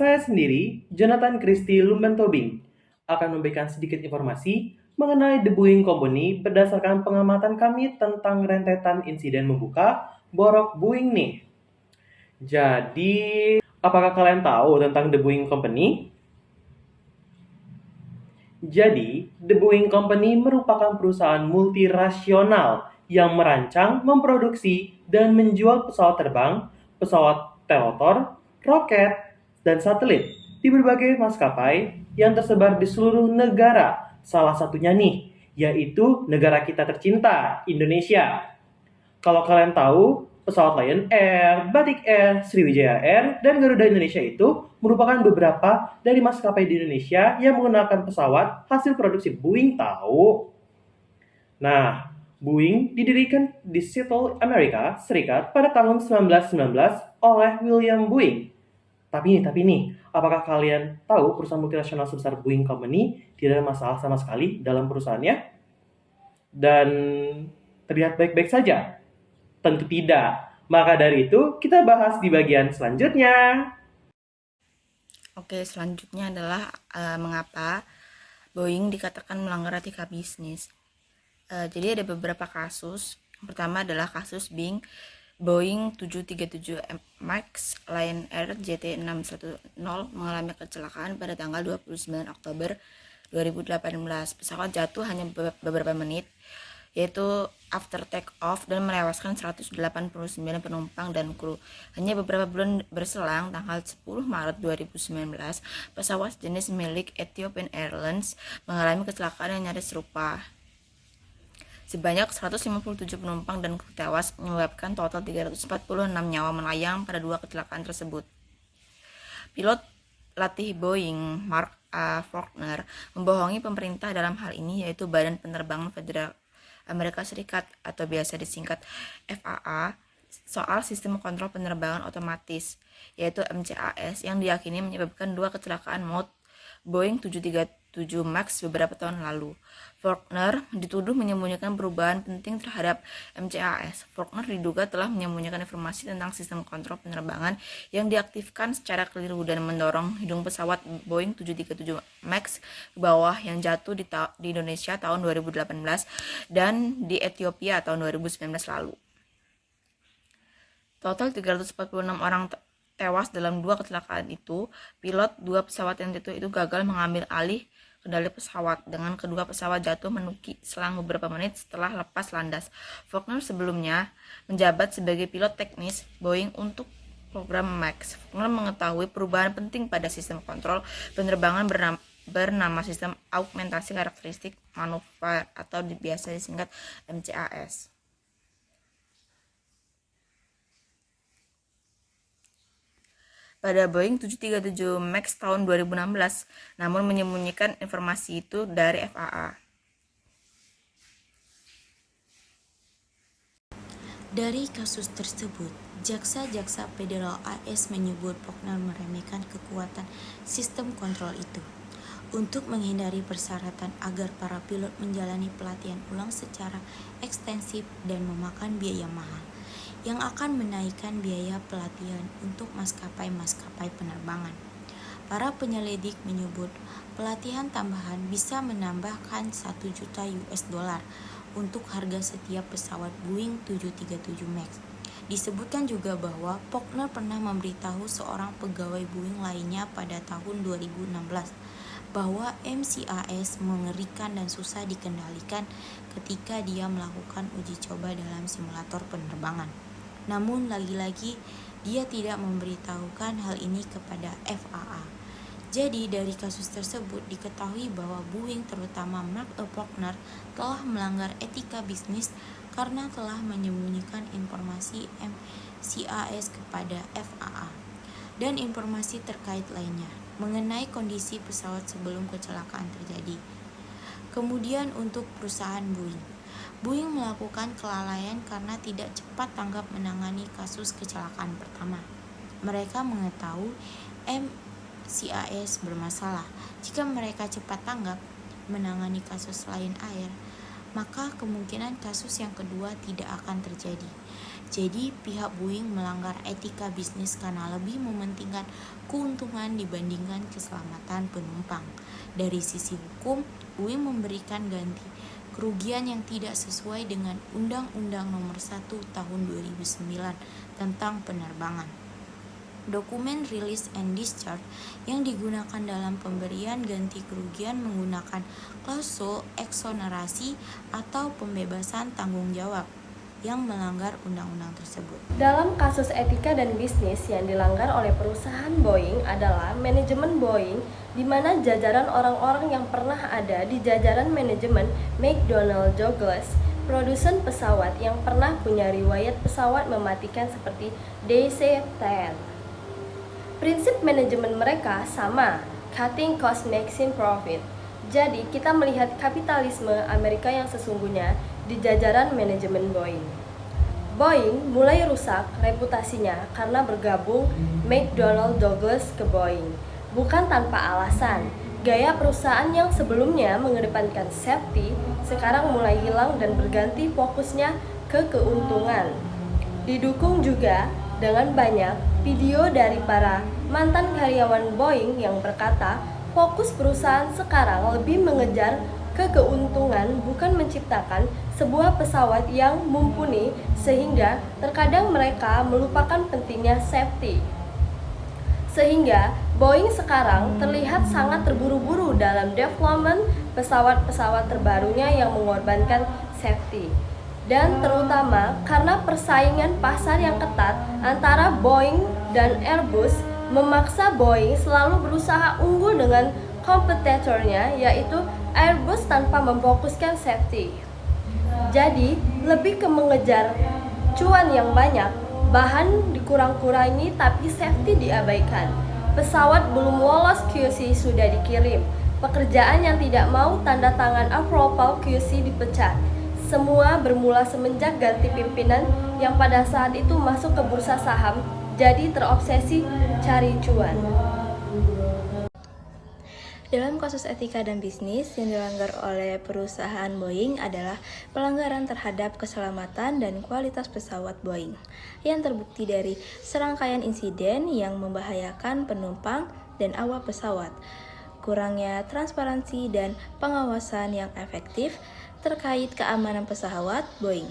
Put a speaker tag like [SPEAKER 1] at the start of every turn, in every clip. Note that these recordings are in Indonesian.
[SPEAKER 1] saya sendiri, Jonathan Christie Lumbentobing, akan memberikan sedikit informasi mengenai The Boeing Company berdasarkan pengamatan kami tentang rentetan insiden membuka borok Boeing nih. Jadi, apakah kalian tahu tentang The Boeing Company? Jadi, The Boeing Company merupakan perusahaan multirasional yang merancang, memproduksi, dan menjual pesawat terbang, pesawat telotor, roket, dan satelit di berbagai maskapai yang tersebar di seluruh negara. Salah satunya nih, yaitu negara kita tercinta, Indonesia. Kalau kalian tahu, pesawat Lion Air, Batik Air, Sriwijaya Air, dan Garuda Indonesia itu merupakan beberapa dari maskapai di Indonesia yang menggunakan pesawat hasil produksi Boeing tahu. Nah, Boeing didirikan di Seattle, Amerika Serikat pada tahun 1919 oleh William Boeing. Tapi nih, apakah kalian tahu perusahaan multinasional sebesar Boeing Company tidak ada masalah sama sekali dalam perusahaannya? Dan terlihat baik-baik saja? Tentu tidak. Maka dari itu, kita bahas di bagian selanjutnya.
[SPEAKER 2] Oke, selanjutnya adalah mengapa Boeing dikatakan melanggar etika bisnis. Jadi ada beberapa kasus. Yang pertama adalah kasus Boeing 737 MAX Lion Air JT610 mengalami kecelakaan pada tanggal 29 Oktober 2018. Pesawat jatuh hanya beberapa menit, yaitu after take off, dan melewaskan 189 penumpang dan kru. Hanya beberapa bulan berselang, tanggal 10 Maret 2019, pesawat jenis milik Ethiopian Airlines mengalami kecelakaan yang nyaris serupa. Sebanyak 157 penumpang dan kru tewas, menyebabkan total 346 nyawa melayang pada dua kecelakaan tersebut. Pilot latih Boeing, Mark A. Faulkner, membohongi pemerintah dalam hal ini, yaitu Badan Penerbangan Federal Amerika Serikat atau biasa disingkat FAA, soal sistem kontrol penerbangan otomatis, yaitu MCAS, yang diyakini menyebabkan dua kecelakaan maut Boeing 737 MAX beberapa tahun lalu. Faulkner dituduh menyembunyikan perubahan penting terhadap MCAS. Faulkner diduga telah menyembunyikan informasi tentang sistem kontrol penerbangan yang diaktifkan secara keliru dan mendorong hidung pesawat Boeing 737 MAX ke bawah yang jatuh di Indonesia tahun 2018 dan di Ethiopia tahun 2019 lalu. Total 346 orang tewas dalam dua kecelakaan itu. Pilot dua pesawat yang jatuh itu gagal mengambil alih kendali pesawat, dengan kedua pesawat jatuh menuki selang beberapa menit setelah lepas landas. Faulkner sebelumnya menjabat sebagai pilot teknis Boeing untuk program MAX. Faulkner mengetahui perubahan penting pada sistem kontrol penerbangan bernama sistem augmentasi karakteristik manuver atau biasa disingkat MCAS. Pada Boeing 737 MAX tahun 2016, namun menyembunyikan informasi itu dari FAA.
[SPEAKER 3] Dari kasus tersebut, jaksa federal AS menyebut Faulkner meremehkan kekuatan sistem kontrol itu. Untuk menghindari persyaratan agar para pilot menjalani pelatihan ulang secara ekstensif dan memakan biaya mahal, yang akan menaikkan biaya pelatihan untuk maskapai penerbangan. Para penyelidik menyebut pelatihan tambahan bisa menambahkan 1 juta US dollar untuk harga setiap pesawat Boeing 737 MAX. Disebutkan juga bahwa Faulkner pernah memberitahu seorang pegawai Boeing lainnya pada tahun 2016 bahwa MCAS mengerikan dan susah dikendalikan ketika dia melakukan uji coba dalam simulator penerbangan. Namun lagi-lagi dia tidak memberitahukan hal ini kepada FAA. Jadi dari kasus tersebut diketahui bahwa Boeing, terutama Mark A. Faulkner, telah melanggar etika bisnis karena telah menyembunyikan informasi MCAS kepada FAA dan informasi terkait lainnya mengenai kondisi pesawat sebelum kecelakaan terjadi. Kemudian untuk perusahaan Boeing melakukan kelalaian karena tidak cepat tanggap menangani kasus kecelakaan pertama. Mereka mengetahui MCAS bermasalah. Jika mereka cepat tanggap menangani kasus Lion Air, maka kemungkinan kasus yang kedua tidak akan terjadi. Jadi, pihak Boeing melanggar etika bisnis karena lebih mementingkan keuntungan dibandingkan keselamatan penumpang. Dari sisi hukum, Boeing memberikan ganti kerugian yang tidak sesuai dengan Undang-Undang Nomor 1 Tahun 2009 tentang penerbangan. Dokumen Release and Discharge yang digunakan dalam pemberian ganti kerugian menggunakan klausul eksonerasi atau pembebasan tanggung jawab yang melanggar undang-undang tersebut.
[SPEAKER 4] Dalam kasus etika dan bisnis yang dilanggar oleh perusahaan Boeing adalah manajemen Boeing, di mana jajaran orang-orang yang pernah ada di jajaran manajemen McDonnell Douglas, produsen pesawat yang pernah punya riwayat pesawat mematikan seperti DC-10. Prinsip manajemen mereka sama, cutting cost maximizing profit. Jadi kita melihat kapitalisme Amerika yang sesungguhnya di jajaran manajemen Boeing. Boeing mulai rusak reputasinya karena bergabung McDonnell Douglas ke Boeing. Bukan tanpa alasan, gaya perusahaan yang sebelumnya mengedepankan safety sekarang mulai hilang dan berganti fokusnya ke keuntungan. Didukung juga dengan banyak video dari para mantan karyawan Boeing yang berkata fokus perusahaan sekarang lebih mengejar keuntungan bukan menciptakan sebuah pesawat yang mumpuni, sehingga terkadang mereka melupakan pentingnya safety. Sehingga Boeing sekarang terlihat sangat terburu-buru dalam development pesawat-pesawat terbarunya yang mengorbankan safety. Dan terutama karena persaingan pasar yang ketat antara Boeing dan Airbus memaksa Boeing selalu berusaha unggul dengan kompetitornya, yaitu Airbus, tanpa memfokuskan safety. Jadi lebih ke mengejar cuan yang banyak, bahan dikurang-kurangi tapi safety diabaikan. Pesawat belum lolos QC sudah dikirim. Pekerjaan yang tidak mau tanda tangan approval QC dipecat. Semua bermula semenjak ganti pimpinan yang pada saat itu masuk ke bursa saham, jadi terobsesi cari cuan.
[SPEAKER 2] Dalam kasus etika dan bisnis yang dilanggar oleh perusahaan Boeing adalah pelanggaran terhadap keselamatan dan kualitas pesawat Boeing yang terbukti dari serangkaian insiden yang membahayakan penumpang dan awak pesawat, kurangnya transparansi dan pengawasan yang efektif terkait keamanan pesawat Boeing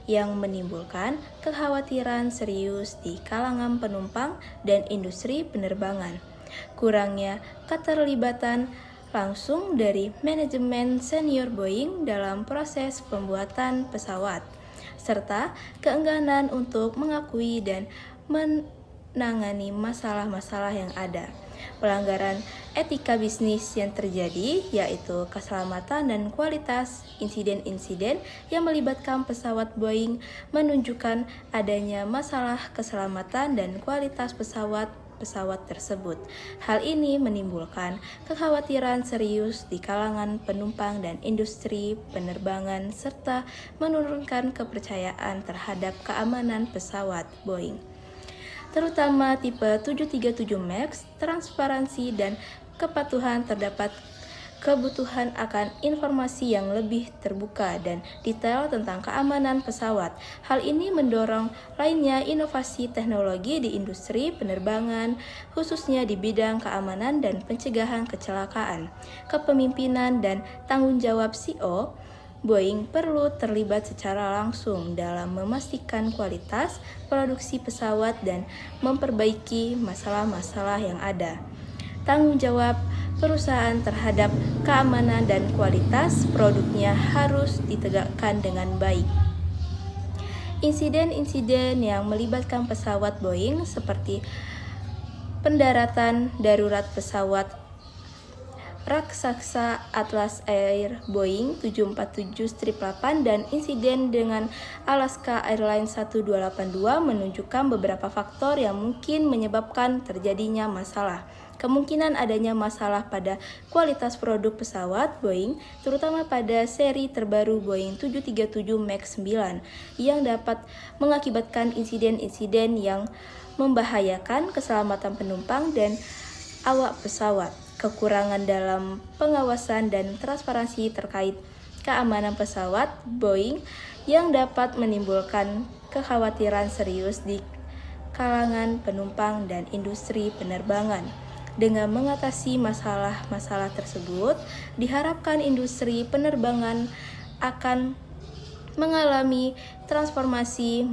[SPEAKER 2] yang menimbulkan kekhawatiran serius di kalangan penumpang dan industri penerbangan. Kurangnya keterlibatan langsung dari manajemen senior Boeing dalam proses pembuatan pesawat, serta keengganan untuk mengakui dan menangani masalah-masalah yang ada. Pelanggaran etika bisnis yang terjadi yaitu keselamatan dan kualitas. Insiden-insiden yang melibatkan pesawat Boeing menunjukkan adanya masalah keselamatan dan kualitas pesawat tersebut. Hal ini menimbulkan kekhawatiran serius di kalangan penumpang dan industri penerbangan serta menurunkan kepercayaan terhadap keamanan pesawat Boeing, terutama tipe 737 MAX. Transparansi dan kepatuhan terdapat kebutuhan akan informasi yang lebih terbuka dan detail tentang keamanan pesawat. Hal ini mendorong lainnya inovasi teknologi di industri penerbangan, khususnya di bidang keamanan dan pencegahan kecelakaan. Kepemimpinan dan tanggung jawab CEO Boeing perlu terlibat secara langsung dalam memastikan kualitas produksi pesawat dan memperbaiki masalah-masalah yang ada. Tanggung jawab perusahaan terhadap keamanan dan kualitas produknya harus ditegakkan dengan baik. Insiden-insiden yang melibatkan pesawat Boeing seperti pendaratan darurat pesawat raksasa Atlas Air Boeing 747-8 dan insiden dengan Alaska Airlines 1282 menunjukkan beberapa faktor yang mungkin menyebabkan terjadinya masalah. Kemungkinan adanya masalah pada kualitas produk pesawat Boeing, terutama pada seri terbaru Boeing 737 MAX 9, yang dapat mengakibatkan insiden-insiden yang membahayakan keselamatan penumpang dan awak pesawat. Kekurangan dalam pengawasan dan transparansi terkait
[SPEAKER 5] keamanan pesawat Boeing yang dapat menimbulkan kekhawatiran serius di kalangan penumpang dan industri penerbangan. Dengan mengatasi masalah-masalah tersebut, diharapkan industri penerbangan akan mengalami transformasi